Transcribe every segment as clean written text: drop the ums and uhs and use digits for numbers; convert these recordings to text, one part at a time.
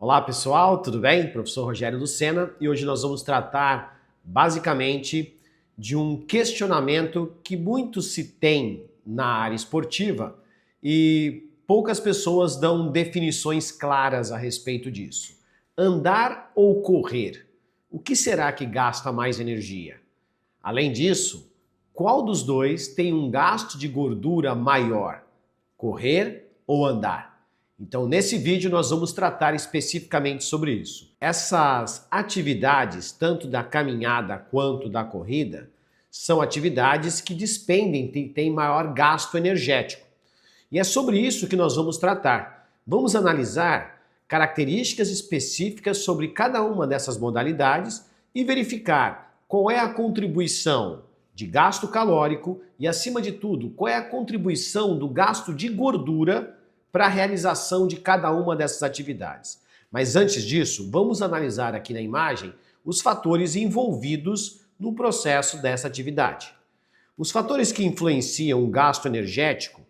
Olá pessoal, tudo bem? Professor Rogério Lucena e hoje nós vamos tratar basicamente de um questionamento que muito se tem na área esportiva e poucas pessoas dão definições claras a respeito disso. Andar ou correr? O que será que gasta mais energia? Além disso, qual dos dois tem um gasto de gordura maior? Correr ou andar? Então, nesse vídeo, nós vamos tratar especificamente sobre isso. Essas atividades, tanto da caminhada quanto da corrida, são atividades que despendem, têm maior gasto energético. E é sobre isso que nós vamos tratar. Vamos analisar características específicas sobre cada uma dessas modalidades e verificar qual é a contribuição de gasto calórico e, acima de tudo, qual é a contribuição do gasto de gordura para a realização de cada uma dessas atividades. Mas antes disso, vamos analisar aqui na imagem os fatores envolvidos no processo dessa atividade. Os fatores que influenciam o gasto energético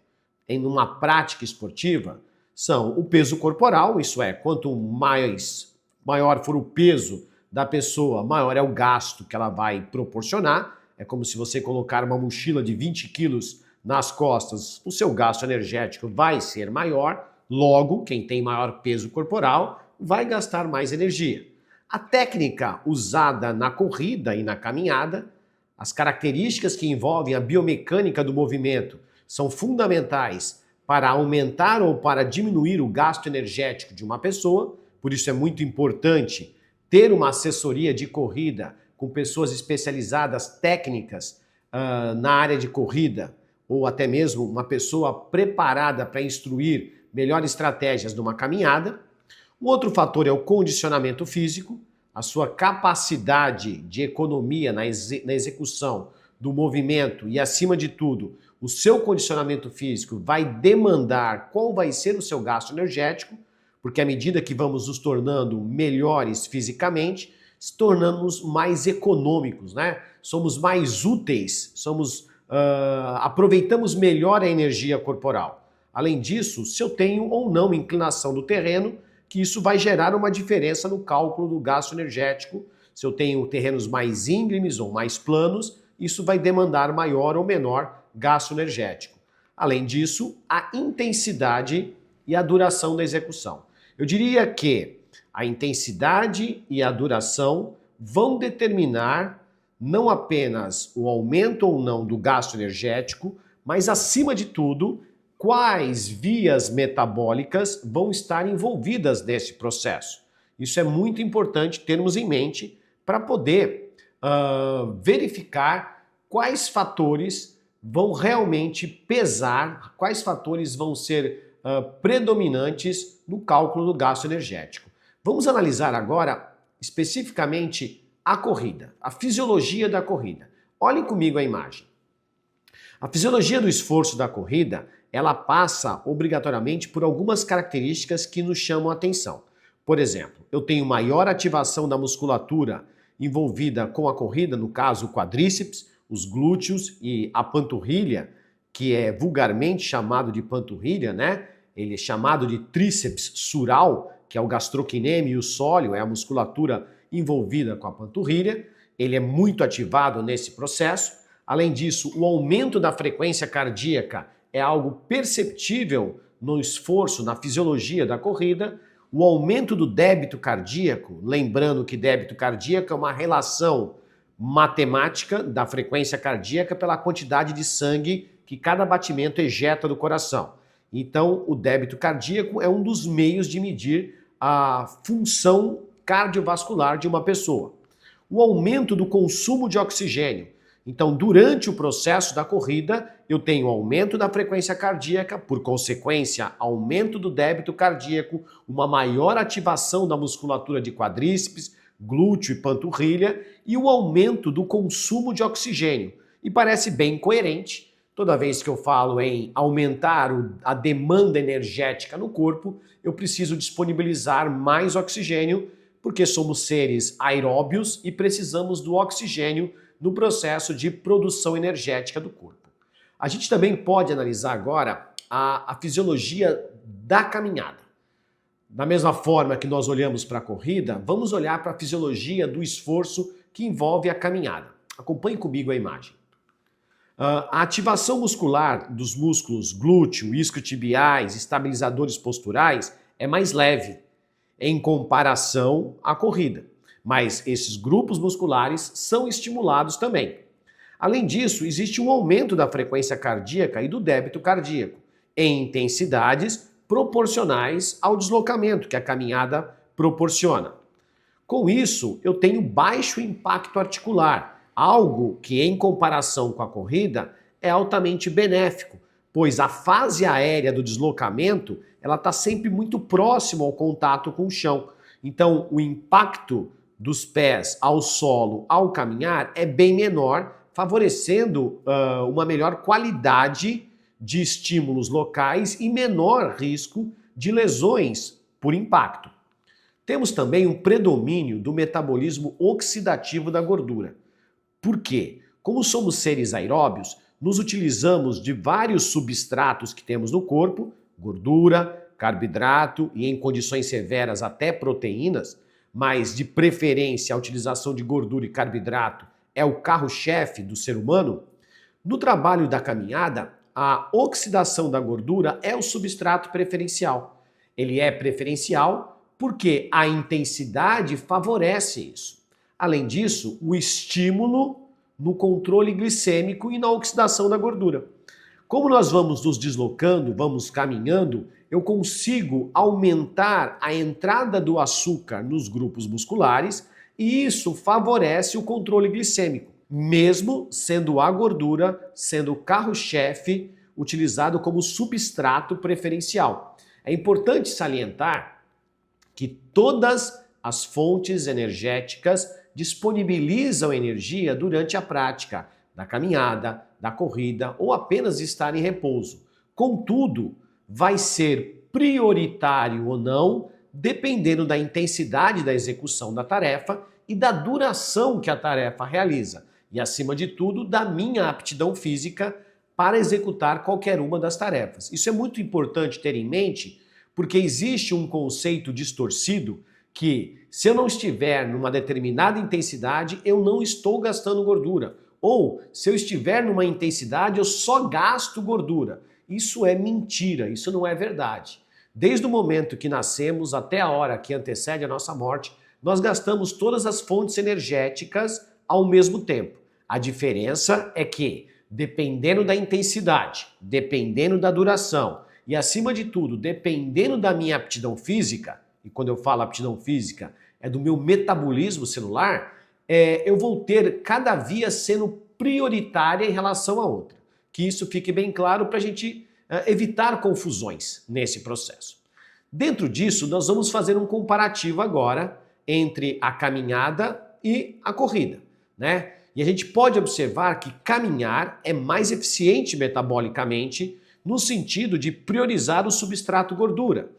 em uma prática esportiva são o peso corporal, isso é, quanto maior for o peso da pessoa, maior é o gasto que ela vai proporcionar. É como se você colocar uma mochila de 20 quilos nas costas, o seu gasto energético vai ser maior, logo, quem tem maior peso corporal vai gastar mais energia. A técnica usada na corrida e na caminhada, as características que envolvem a biomecânica do movimento são fundamentais para aumentar ou para diminuir o gasto energético de uma pessoa, por isso é muito importante ter uma assessoria de corrida com pessoas especializadas técnicas na área de corrida, ou até mesmo uma pessoa preparada para instruir melhores estratégias numa caminhada. Um outro fator é o condicionamento físico, a sua capacidade de economia na execução do movimento e, acima de tudo, o seu condicionamento físico vai demandar qual vai ser o seu gasto energético, porque à medida que vamos nos tornando melhores fisicamente, se tornamos mais econômicos, né? Somos mais úteis, aproveitamos melhor a energia corporal. Além disso, se eu tenho ou não inclinação do terreno, que isso vai gerar uma diferença no cálculo do gasto energético. Se eu tenho terrenos mais íngremes ou mais planos, isso vai demandar maior ou menor gasto energético. Além disso, a intensidade e a duração da execução. Eu diria que a intensidade e a duração vão determinar não apenas o aumento ou não do gasto energético, mas, acima de tudo, quais vias metabólicas vão estar envolvidas nesse processo. Isso é muito importante termos em mente para poder verificar quais fatores vão realmente pesar, quais fatores vão ser predominantes no cálculo do gasto energético. Vamos analisar agora especificamente a corrida, a fisiologia da corrida. Olhem comigo a imagem. A fisiologia do esforço da corrida, ela passa obrigatoriamente por algumas características que nos chamam a atenção. Por exemplo, eu tenho maior ativação da musculatura envolvida com a corrida, no caso o quadríceps, os glúteos e a panturrilha, que é vulgarmente chamado de panturrilha, né? Ele é chamado de tríceps sural, que é o gastrocnêmio e o sóleo, é a musculatura envolvida com a panturrilha. Ele é muito ativado nesse processo. Além disso, o aumento da frequência cardíaca é algo perceptível no esforço, na fisiologia da corrida. O aumento do débito cardíaco, lembrando que débito cardíaco é uma relação matemática da frequência cardíaca pela quantidade de sangue que cada batimento ejeta do coração. Então, o débito cardíaco é um dos meios de medir a função cardiovascular de uma pessoa. O aumento do consumo de oxigênio. Então, durante o processo da corrida, eu tenho aumento da frequência cardíaca, por consequência, aumento do débito cardíaco, uma maior ativação da musculatura de quadríceps, glúteo e panturrilha e o aumento do consumo de oxigênio. E parece bem coerente, toda vez que eu falo em aumentar a demanda energética no corpo, eu preciso disponibilizar mais oxigênio, porque somos seres aeróbios e precisamos do oxigênio no processo de produção energética do corpo. A gente também pode analisar agora a fisiologia da caminhada. Da mesma forma que nós olhamos para a corrida, vamos olhar para a fisiologia do esforço que envolve a caminhada. Acompanhe comigo a imagem. A ativação muscular dos músculos glúteo, isquiotibiais, estabilizadores posturais é mais leve em comparação à corrida, mas esses grupos musculares são estimulados também. Além disso, existe um aumento da frequência cardíaca e do débito cardíaco em intensidades proporcionais ao deslocamento que a caminhada proporciona. Com isso, eu tenho baixo impacto articular, algo que, em comparação com a corrida, é altamente benéfico, pois a fase aérea do deslocamento ela está sempre muito próximo ao contato com o chão. Então, o impacto dos pés ao solo ao caminhar é bem menor, favorecendo uma melhor qualidade de estímulos locais e menor risco de lesões por impacto. Temos também um predomínio do metabolismo oxidativo da gordura. Por quê? Como somos seres aeróbios, nos utilizamos de vários substratos que temos no corpo, gordura, carboidrato e, em condições severas, até proteínas, mas de preferência a utilização de gordura e carboidrato é o carro-chefe do ser humano. No trabalho da caminhada, a oxidação da gordura é o substrato preferencial. Ele é preferencial porque a intensidade favorece isso. Além disso, o estímulo no controle glicêmico e na oxidação da gordura. Como nós vamos nos deslocando, vamos caminhando, eu consigo aumentar a entrada do açúcar nos grupos musculares e isso favorece o controle glicêmico, mesmo sendo a gordura sendo o carro-chefe utilizado como substrato preferencial. É importante salientar que todas as fontes energéticas disponibilizam energia durante a prática da caminhada, da corrida ou apenas estar em repouso. Contudo, vai ser prioritário ou não, dependendo da intensidade da execução da tarefa e da duração que a tarefa realiza. E, acima de tudo, da minha aptidão física para executar qualquer uma das tarefas. Isso é muito importante ter em mente, porque existe um conceito distorcido que, se eu não estiver numa determinada intensidade, eu não estou gastando gordura. Ou, se eu estiver numa intensidade, eu só gasto gordura. Isso é mentira, isso não é verdade. Desde o momento que nascemos até a hora que antecede a nossa morte, nós gastamos todas as fontes energéticas ao mesmo tempo. A diferença é que, dependendo da intensidade, dependendo da duração e, acima de tudo, dependendo da minha aptidão física, e quando eu falo aptidão física, é do meu metabolismo celular, eu vou ter cada via sendo prioritária em relação à outra. Que isso fique bem claro para a gente evitar confusões nesse processo. Dentro disso, nós vamos fazer um comparativo agora entre a caminhada e a corrida, né? E a gente pode observar que caminhar é mais eficiente metabolicamente no sentido de priorizar o substrato gordura.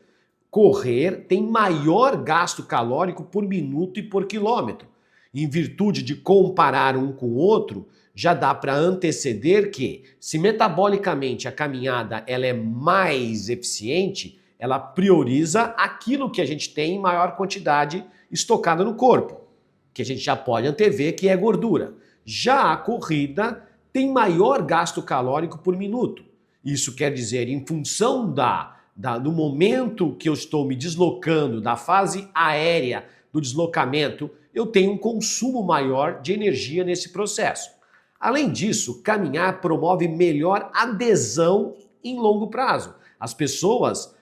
Correr tem maior gasto calórico por minuto e por quilômetro. Em virtude de comparar um com o outro, já dá para anteceder que, se metabolicamente a caminhada ela é mais eficiente, ela prioriza aquilo que a gente tem em maior quantidade estocada no corpo, que a gente já pode antever que é gordura. Já a corrida tem maior gasto calórico por minuto. Isso quer dizer, em função do momento que eu estou me deslocando, da fase aérea do deslocamento, eu tenho um consumo maior de energia nesse processo. Além disso, caminhar promove melhor adesão em longo prazo. As pessoas,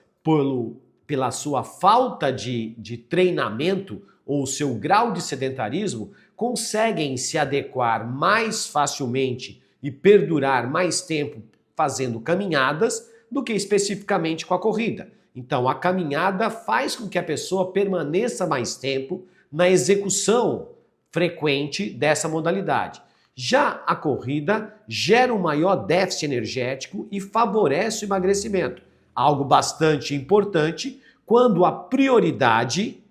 pela sua falta de treinamento ou seu grau de sedentarismo, conseguem se adequar mais facilmente e perdurar mais tempo fazendo caminhadas do que especificamente com a corrida. Então, a caminhada faz com que a pessoa permaneça mais tempo na execução frequente dessa modalidade. Já a corrida gera um maior déficit energético e favorece o emagrecimento, algo bastante importante quando a prioridade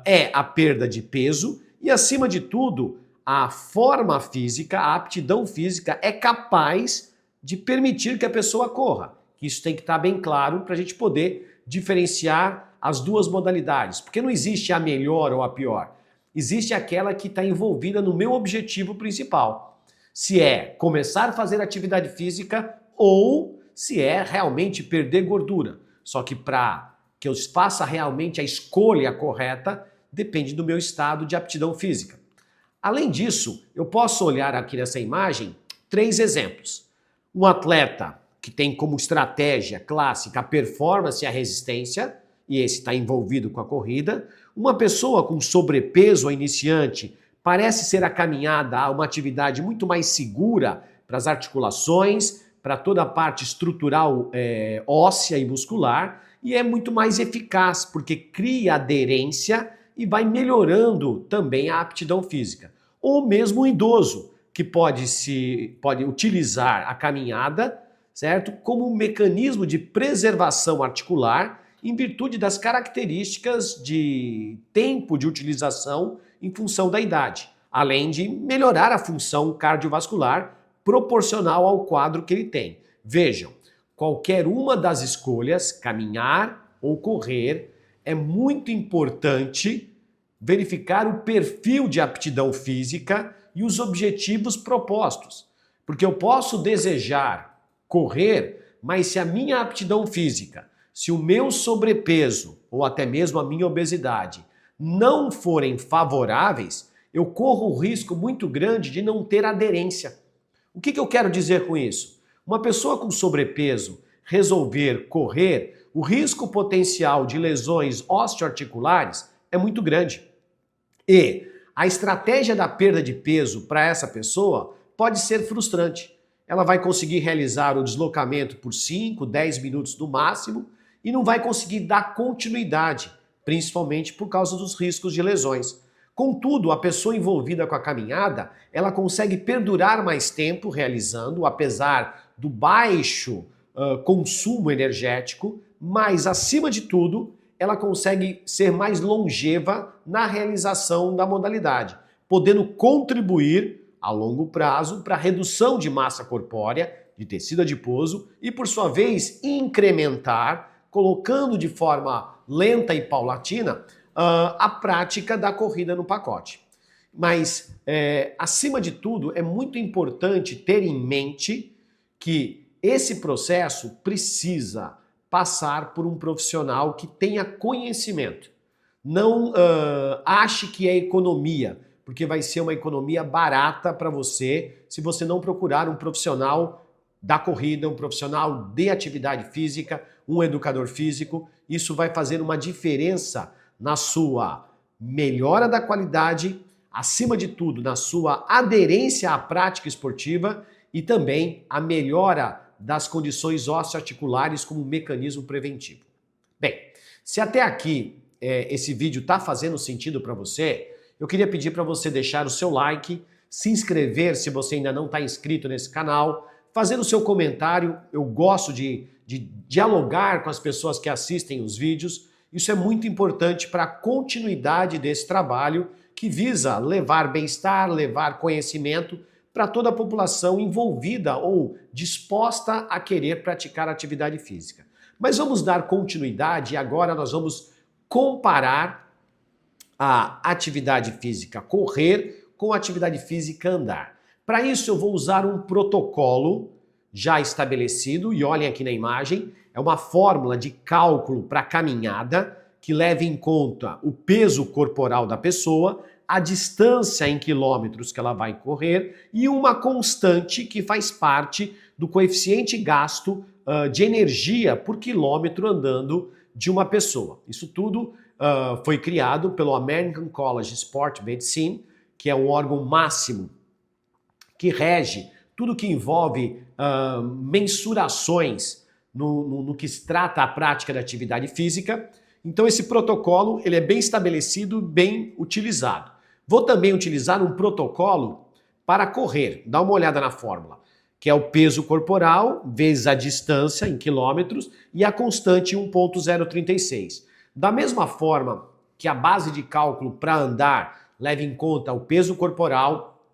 é a perda de peso e, acima de tudo, a forma física, a aptidão física é capaz de permitir que a pessoa corra. Isso tem que estar bem claro para a gente poder diferenciar as duas modalidades, porque não existe a melhor ou a pior. Existe aquela que está envolvida no meu objetivo principal. Se é começar a fazer atividade física ou se é realmente perder gordura. Só que para que eu faça realmente a escolha correta, depende do meu estado de aptidão física. Além disso, eu posso olhar aqui nessa imagem 3 exemplos. Um atleta que tem como estratégia clássica a performance e a resistência, e esse está envolvido com a corrida. Uma pessoa com sobrepeso ou iniciante parece ser a caminhada uma atividade muito mais segura para as articulações, para toda a parte estrutural óssea e muscular, e é muito mais eficaz, porque cria aderência e vai melhorando também a aptidão física. Ou mesmo o idoso, que pode utilizar a caminhada, certo? Como um mecanismo de preservação articular em virtude das características de tempo de utilização em função da idade, além de melhorar a função cardiovascular proporcional ao quadro que ele tem. Vejam, qualquer uma das escolhas, caminhar ou correr, é muito importante verificar o perfil de aptidão física e os objetivos propostos. Porque eu posso desejar correr, mas se a minha aptidão física, se o meu sobrepeso ou até mesmo a minha obesidade não forem favoráveis, eu corro o risco muito grande de não ter aderência. O que eu quero dizer com isso? Uma pessoa com sobrepeso resolver correr, o risco potencial de lesões osteoarticulares é muito grande. E a estratégia da perda de peso para essa pessoa pode ser frustrante. Ela vai conseguir realizar o deslocamento por 5, 10 minutos no máximo e não vai conseguir dar continuidade, principalmente por causa dos riscos de lesões. Contudo, a pessoa envolvida com a caminhada, ela consegue perdurar mais tempo realizando, apesar do baixo consumo energético, mas, acima de tudo, ela consegue ser mais longeva na realização da modalidade, podendo contribuir a longo prazo para a redução de massa corpórea, de tecido adiposo e, por sua vez, incrementar, colocando de forma lenta e paulatina, a prática da corrida no pacote. Mas, acima de tudo, é muito importante ter em mente que esse processo precisa passar por um profissional que tenha conhecimento. Não ache que é economia, porque vai ser uma economia barata para você se você não procurar um profissional da corrida, um profissional de atividade física, um educador físico. Isso vai fazer uma diferença na sua melhora da qualidade, acima de tudo, na sua aderência à prática esportiva e também a melhora das condições osteoarticulares como mecanismo preventivo. Bem, se até aqui esse vídeo está fazendo sentido para você, eu queria pedir para você deixar o seu like, se inscrever se você ainda não está inscrito nesse canal, fazer o seu comentário. Eu gosto de dialogar com as pessoas que assistem os vídeos. Isso é muito importante para a continuidade desse trabalho que visa levar bem-estar, levar conhecimento para toda a população envolvida ou disposta a querer praticar atividade física. Mas vamos dar continuidade e agora nós vamos comparar a atividade física correr com a atividade física andar. Para isso eu vou usar um protocolo já estabelecido e olhem aqui na imagem, é uma fórmula de cálculo para caminhada que leva em conta o peso corporal da pessoa, a distância em quilômetros que ela vai correr e uma constante que faz parte do coeficiente gasto de energia por quilômetro andando de uma pessoa. Isso tudo foi criado pelo American College of Sport Medicine, que é um órgão máximo que rege tudo que envolve mensurações no que se trata a prática da atividade física. Então esse protocolo ele é bem estabelecido, bem utilizado. Vou também utilizar um protocolo para correr. Dá uma olhada na fórmula, que é o peso corporal vezes a distância em quilômetros e a constante 1,036. Da mesma forma que a base de cálculo para andar leva em conta o peso corporal,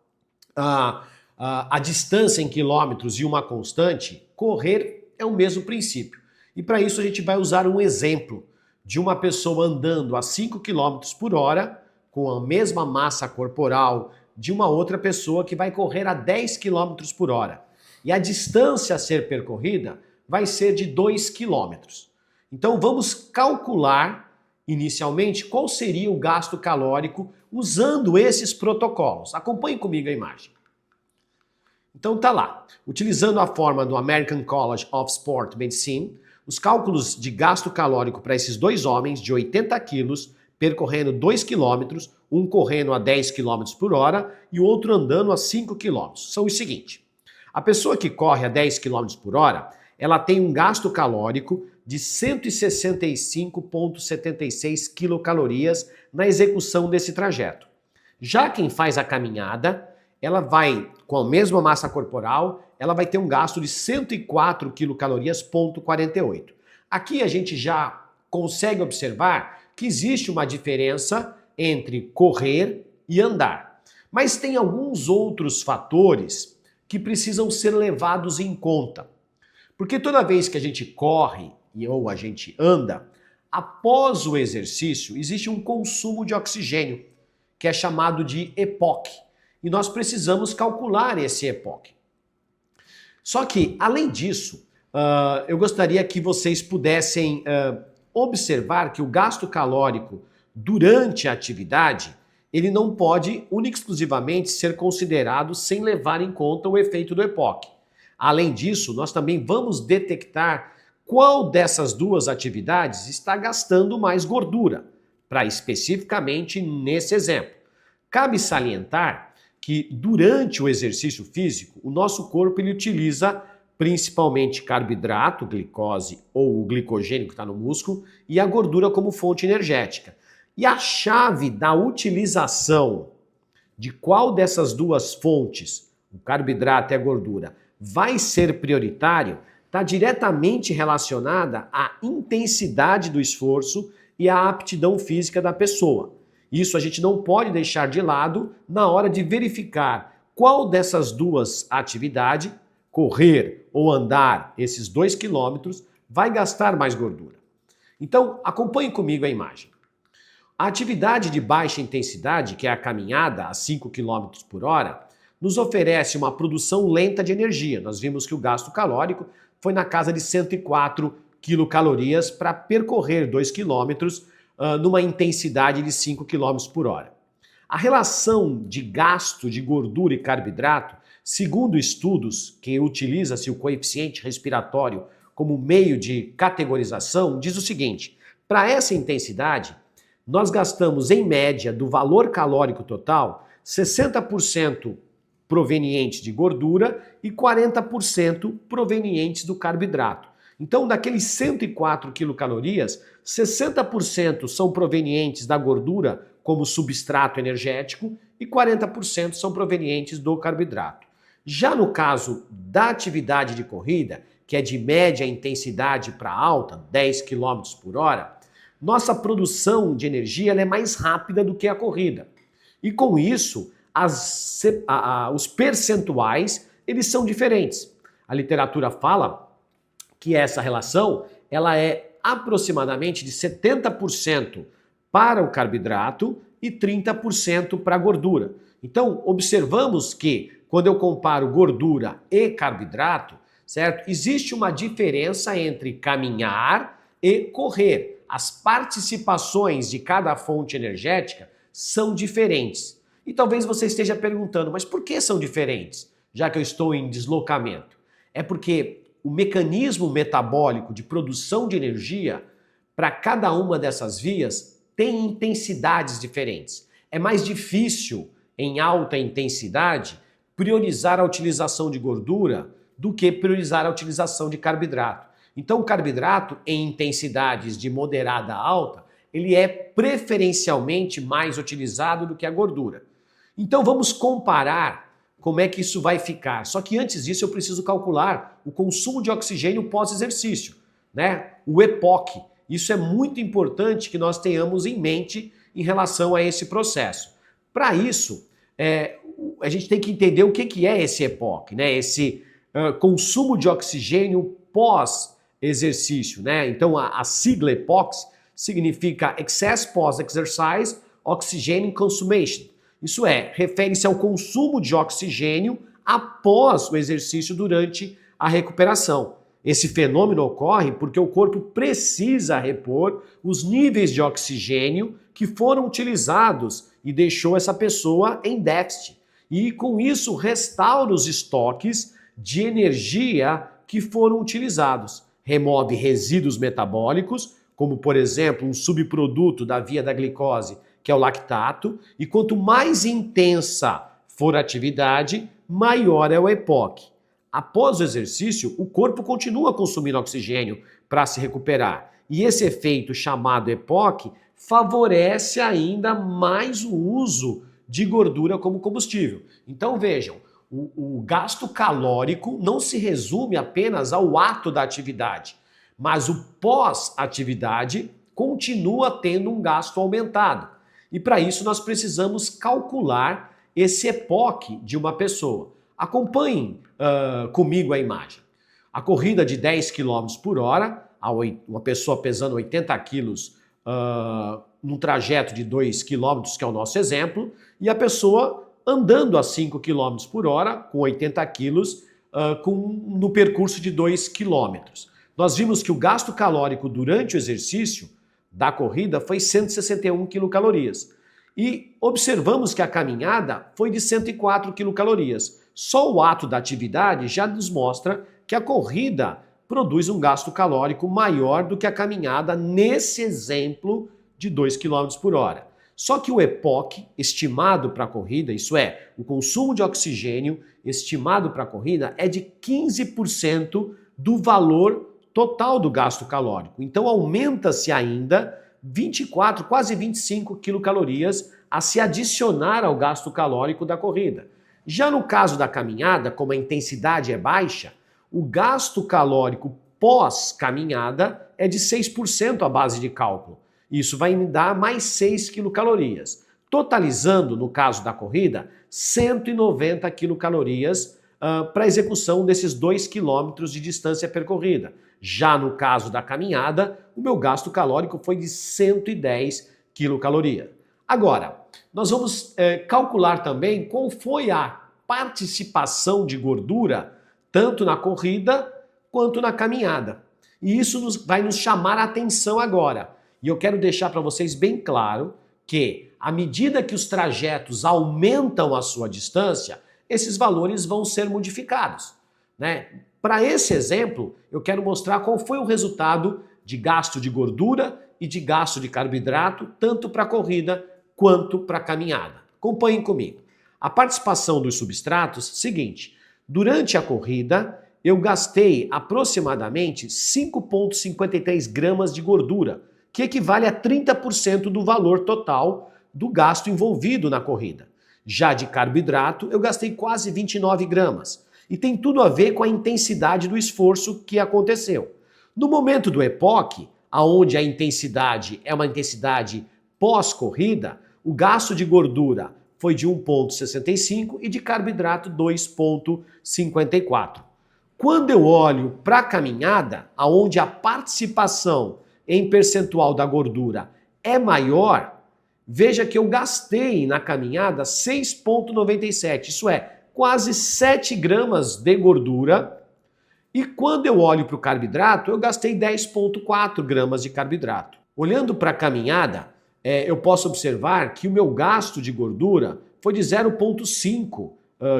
a distância em quilômetros e uma constante, correr é o mesmo princípio. E para isso a gente vai usar um exemplo de uma pessoa andando a 5 quilômetros por hora, com a mesma massa corporal de uma outra pessoa que vai correr a 10 quilômetros por hora. E a distância a ser percorrida vai ser de 2 quilômetros. Então vamos calcular inicialmente qual seria o gasto calórico usando esses protocolos. Acompanhe comigo a imagem. Então tá lá, utilizando a forma do American College of Sport Medicine, os cálculos de gasto calórico para esses dois homens de 80 quilos percorrendo 2 quilômetros, um correndo a 10 quilômetros por hora e o outro andando a 5 quilômetros. São o seguinte, a pessoa que corre a 10 quilômetros por hora, ela tem um gasto calórico de 165,76 quilocalorias na execução desse trajeto. Já quem faz a caminhada, ela vai, com a mesma massa corporal, ela vai ter um gasto de 104 quilocalorias,48. Aqui a gente já consegue observar que existe uma diferença entre correr e andar. Mas tem alguns outros fatores que precisam ser levados em conta. Porque toda vez que a gente corre ou a gente anda, após o exercício existe um consumo de oxigênio, que é chamado de EPOC. E nós precisamos calcular esse EPOC. Só que, além disso, eu gostaria que vocês pudessem observar que o gasto calórico durante a atividade, ele não pode única e exclusivamente ser considerado sem levar em conta o efeito do EPOC. Além disso, nós também vamos detectar qual dessas duas atividades está gastando mais gordura, para especificamente nesse exemplo. Cabe salientar que durante o exercício físico, o nosso corpo ele utiliza principalmente carboidrato, glicose ou o glicogênio que está no músculo e a gordura como fonte energética. E a chave da utilização de qual dessas duas fontes, o carboidrato e a gordura, vai ser prioritário, está diretamente relacionada à intensidade do esforço e à aptidão física da pessoa. Isso a gente não pode deixar de lado na hora de verificar qual dessas duas atividades, correr ou andar esses 2 quilômetros, vai gastar mais gordura. Então, acompanhe comigo a imagem. A atividade de baixa intensidade, que é a caminhada a 5 km por hora, nos oferece uma produção lenta de energia. Nós vimos que o gasto calórico foi na casa de 104 quilocalorias para percorrer 2 quilômetros numa intensidade de 5 km por hora. A relação de gasto de gordura e carboidrato, segundo estudos que utiliza-se o coeficiente respiratório como meio de categorização, diz o seguinte: para essa intensidade, nós gastamos em média do valor calórico total 60% provenientes de gordura e 40% provenientes do carboidrato. Então, daqueles 104 quilocalorias, 60% são provenientes da gordura como substrato energético e 40% são provenientes do carboidrato. Já no caso da atividade de corrida, que é de média intensidade para alta, 10 km por hora, nossa produção de energia ela é mais rápida do que a corrida. E com isso, os percentuais eles são diferentes. A literatura fala que essa relação ela é aproximadamente de 70% para o carboidrato e 30% para a gordura. Então, observamos que quando eu comparo gordura e carboidrato, certo? Existe uma diferença entre caminhar e correr. As participações de cada fonte energética são diferentes. E talvez você esteja perguntando, mas por que são diferentes? Já que eu estou em deslocamento. É porque o mecanismo metabólico de produção de energia para cada uma dessas vias tem intensidades diferentes. É mais difícil, em alta intensidade, priorizar a utilização de gordura do que priorizar a utilização de carboidrato. Então, o carboidrato, em intensidades de moderada a alta, ele é preferencialmente mais utilizado do que a gordura. Então, vamos comparar como é que isso vai ficar. Só que antes disso, eu preciso calcular o consumo de oxigênio pós-exercício, né? O EPOC. Isso é muito importante que nós tenhamos em mente em relação a esse processo. Para isso, a gente tem que entender o que é esse EPOC, né? Esse consumo de oxigênio pós-exercício, né? Então, a sigla EPOC significa Excess Post-Exercise Oxygen Consumption. Isso é, refere-se ao consumo de oxigênio após o exercício durante a recuperação. Esse fenômeno ocorre porque o corpo precisa repor os níveis de oxigênio que foram utilizados e deixou essa pessoa em déficit. E com isso restaura os estoques de energia que foram utilizados. Remove resíduos metabólicos, como por exemplo um subproduto da via da glicose, que é o lactato, e quanto mais intensa for a atividade, maior é o EPOC. Após o exercício, o corpo continua consumindo oxigênio para se recuperar. E esse efeito chamado EPOC favorece ainda mais o uso de gordura como combustível. Então vejam, o gasto calórico não se resume apenas ao ato da atividade, mas o pós-atividade continua tendo um gasto aumentado. E para isso nós precisamos calcular esse EPOC de uma pessoa. Acompanhem comigo a imagem. A corrida de 10 km por hora, uma pessoa pesando 80 quilos num trajeto de 2 km, que é o nosso exemplo, e a pessoa andando a 5 km por hora, com 80 quilos, no percurso de 2 km. Nós vimos que o gasto calórico durante o exercício da corrida foi 161 quilocalorias. E observamos que a caminhada foi de 104 quilocalorias. Só o ato da atividade já nos mostra que a corrida produz um gasto calórico maior do que a caminhada nesse exemplo de 2 km por hora. Só que o EPOC estimado para a corrida, isso é, o consumo de oxigênio estimado para a corrida é de 15% do valor total do gasto calórico. Então aumenta-se ainda 24, quase 25 quilocalorias a se adicionar ao gasto calórico da corrida. Já no caso da caminhada, como a intensidade é baixa, o gasto calórico pós-caminhada é de 6% à base de cálculo. Isso vai me dar mais 6 quilocalorias. Totalizando, no caso da corrida, 190 quilocalorias para a execução desses 2 quilômetros de distância percorrida. Já no caso da caminhada, o meu gasto calórico foi de 110 quilocalorias. Agora, nós vamos calcular também qual foi a participação de gordura tanto na corrida quanto na caminhada. E isso vai nos chamar a atenção agora. E eu quero deixar para vocês bem claro que, à medida que os trajetos aumentam a sua distância, esses valores vão ser modificados, né? Para esse exemplo, eu quero mostrar qual foi o resultado de gasto de gordura e de gasto de carboidrato, tanto para a corrida quanto para a caminhada. Acompanhem comigo. A participação dos substratos, seguinte, durante a corrida, eu gastei aproximadamente 5,53 gramas de gordura, que equivale a 30% do valor total do gasto envolvido na corrida. Já de carboidrato, eu gastei quase 29 gramas. E tem tudo a ver com a intensidade do esforço que aconteceu. No momento do EPOC, onde a intensidade é uma intensidade pós-corrida, o gasto de gordura foi de 1,65 e de carboidrato 2,54. Quando eu olho para a caminhada, onde a participação em percentual da gordura é maior, veja que eu gastei na caminhada 6,97, isso é, quase 7 gramas de gordura, e quando eu olho para o carboidrato, eu gastei 10,4 gramas de carboidrato. Olhando para a caminhada, eu posso observar que o meu gasto de gordura foi de 0,5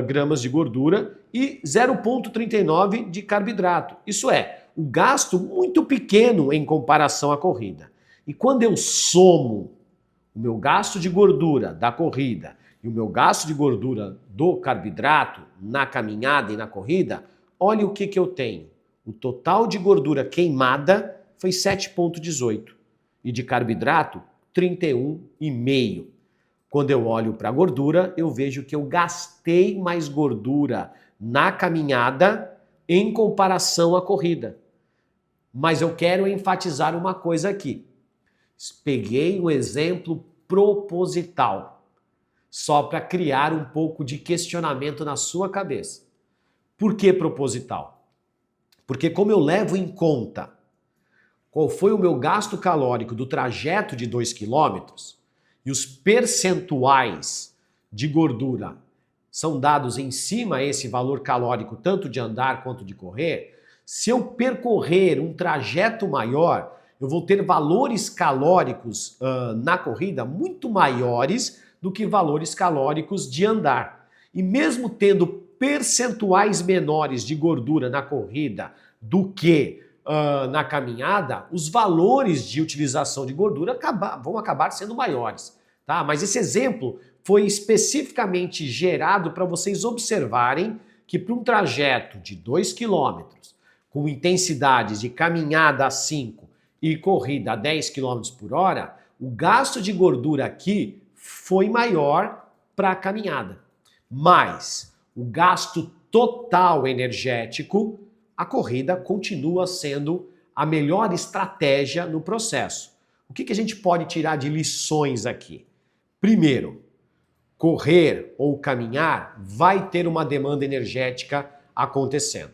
gramas de gordura e 0,39 de carboidrato. Isso é, um gasto muito pequeno em comparação à corrida. E quando eu somo o meu gasto de gordura da corrida e o meu gasto de gordura do carboidrato na caminhada e na corrida, olha o que eu tenho. O total de gordura queimada foi 7,18 e de carboidrato 31,5. Quando eu olho para a gordura, eu vejo que eu gastei mais gordura na caminhada em comparação à corrida. Mas eu quero enfatizar uma coisa aqui. Peguei um exemplo proposital, só para criar um pouco de questionamento na sua cabeça. Por que proposital? Porque como eu levo em conta qual foi o meu gasto calórico do trajeto de 2 quilômetros e os percentuais de gordura são dados em cima a esse valor calórico, tanto de andar quanto de correr, se eu percorrer um trajeto maior, eu vou ter valores calóricos na corrida muito maiores do que valores calóricos de andar. E mesmo tendo percentuais menores de gordura na corrida do que na caminhada, os valores de utilização de gordura vão acabar sendo maiores. Tá? Mas esse exemplo foi especificamente gerado para vocês observarem que para um trajeto de 2 quilômetros, com intensidades de caminhada a 5 e corrida a 10 km por hora, o gasto de gordura aqui foi maior para a caminhada. Mas o gasto total energético, a corrida continua sendo a melhor estratégia no processo. O que a gente pode tirar de lições aqui? Primeiro, correr ou caminhar vai ter uma demanda energética acontecendo.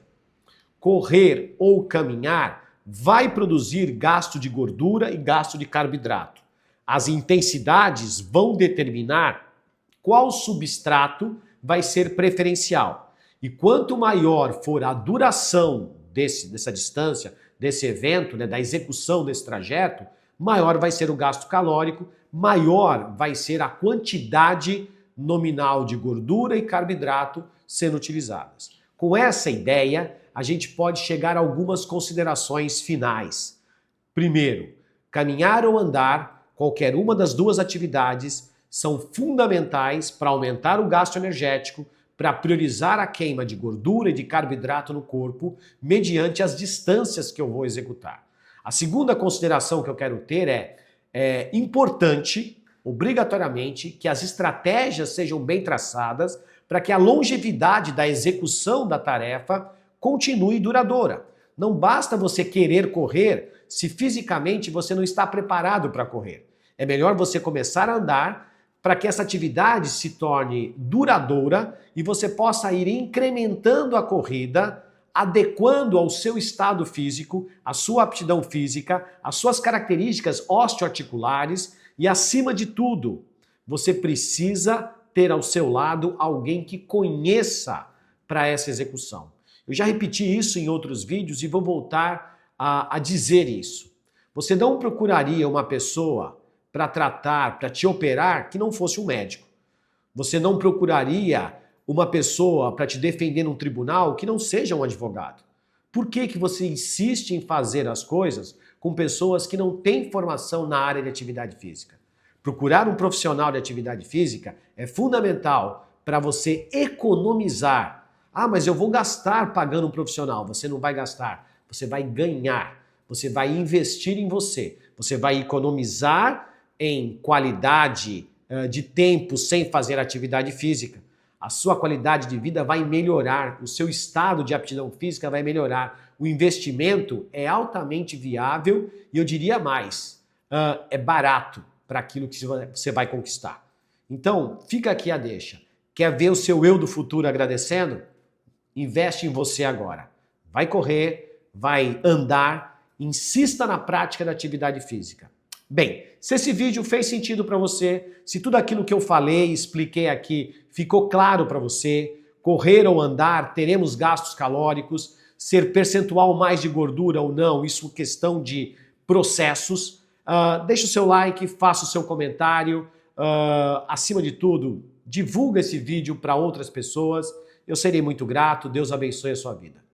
Correr ou caminhar vai produzir gasto de gordura e gasto de carboidrato. As intensidades vão determinar qual substrato vai ser preferencial. E quanto maior for a duração dessa distância, desse evento, da execução desse trajeto, maior vai ser o gasto calórico, maior vai ser a quantidade nominal de gordura e carboidrato sendo utilizadas. Com essa ideia, a gente pode chegar a algumas considerações finais. Primeiro, caminhar ou andar, qualquer uma das duas atividades, são fundamentais para aumentar o gasto energético, para priorizar a queima de gordura e de carboidrato no corpo, mediante as distâncias que eu vou executar. A segunda consideração que eu quero ter é importante, obrigatoriamente, que as estratégias sejam bem traçadas para que a longevidade da execução da tarefa continue duradoura. Não basta você querer correr se fisicamente você não está preparado para correr. É melhor você começar a andar para que essa atividade se torne duradoura e você possa ir incrementando a corrida, adequando ao seu estado físico, à sua aptidão física, às suas características osteoarticulares e, acima de tudo, você precisa ter ao seu lado alguém que conheça para essa execução. Eu já repeti isso em outros vídeos e vou voltar a dizer isso. Você não procuraria uma pessoa para tratar, para te operar, que não fosse um médico. Você não procuraria uma pessoa para te defender num tribunal que não seja um advogado. Por que você insiste em fazer as coisas com pessoas que não têm formação na área de atividade física? Procurar um profissional de atividade física é fundamental para você economizar. Ah, mas eu vou gastar pagando um profissional. Você não vai gastar, você vai ganhar. Você vai investir em você. Você vai economizar em qualidade de tempo sem fazer atividade física. A sua qualidade de vida vai melhorar, o seu estado de aptidão física vai melhorar. O investimento é altamente viável e eu diria mais, é barato para aquilo que você vai conquistar. Então, fica aqui a deixa. Quer ver o seu eu do futuro agradecendo? Investe em você agora. Vai correr, vai andar, insista na prática da atividade física. Bem, se esse vídeo fez sentido para você, se tudo aquilo que eu falei, expliquei aqui, ficou claro para você, correr ou andar, teremos gastos calóricos, ser percentual mais de gordura ou não, isso é questão de processos. Deixa o seu like, faça o seu comentário, acima de tudo, divulga esse vídeo para outras pessoas. Eu serei muito grato, Deus abençoe a sua vida.